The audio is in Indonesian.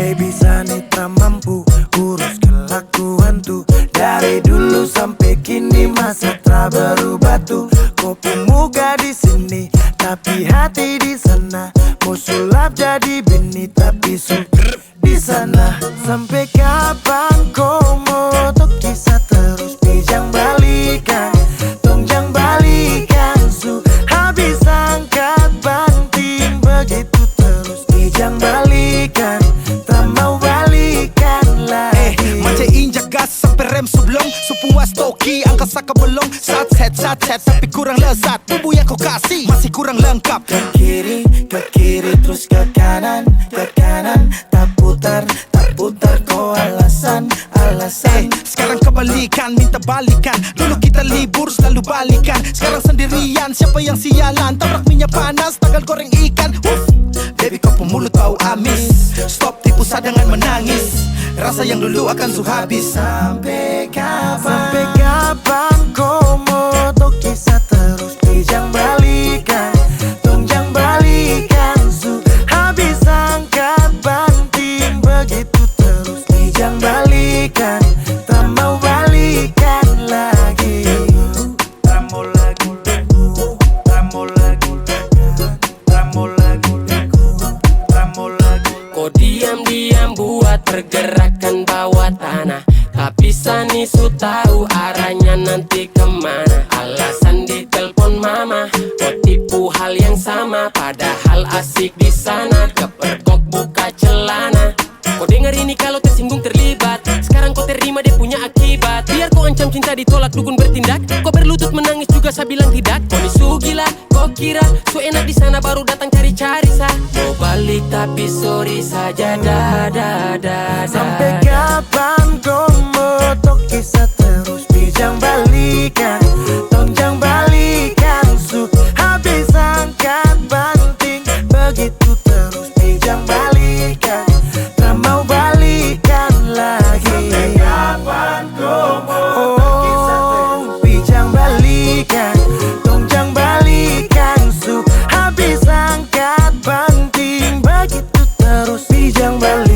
Baby Sanitra mampu urus kelakuan tuh. Dari dulu sampai kini masa tak berubah tuh. Kopu muka di sini tapi hati di sana. Mau sulap jadi bini tapi di sana. Sampai kapan kau mau tuh kisah terus pijang balikan, tongjang balikan su. Habis angkat banting begitu terus pijang balikan, tak mau balikan lagi. Manja injak gas sampai rem sublong, supuas toki angka saka belong. Sat set tapi kurang lezat. Tubuh yang kau kasih masih kurang lengkap. Ke kiri terus ke kanan tak putar kau alasan. Sekarang kebalikan, minta balikan. Dulu kita libur selalu balikan. Sekarang sendirian, siapa yang sialan? Tabrak minyak panas, tagal goreng ikan. Baby kau pemulut bau amis. Stop tipu dengan menangis. Rasa yang dulu akan habis. Sampai kapan kau mau tuh kisah terus pijang balikan, tongjang balikan su. Habis angkat banting begitu terus pijang balikan, tak mau balikan lagi. Kau diam-diam buat pergerakan bawah tanah, tapi Sani su tahu arahnya nanti kemana. Alasan ditelepon mama, kau tipu hal yang sama. Padahal asik di sana, kepergok buka celana. Kau dengar ini kalau tersinggung terlibat. Sekarang kau terima dia punya akibat. Biar kau ancam cinta ditolak dukun bertindak. Kau berlutut menangis juga saya bilang tidak. Kau ni su gila, kau kira su enak di sana baru datang cari-cari sah. Mau balik tapi sorry saja dah. Sampai kapan kau mau tuh kisah terus pijang balikan, tongjang balikan su. Habis angkat banting begitu terus pijang balikan, tak mau balikan lagi. Sampai kapan kau mau tuh kisah terus pijang balikan, tongjang balikan su. Habis angkat banting begitu terus pijang balikan.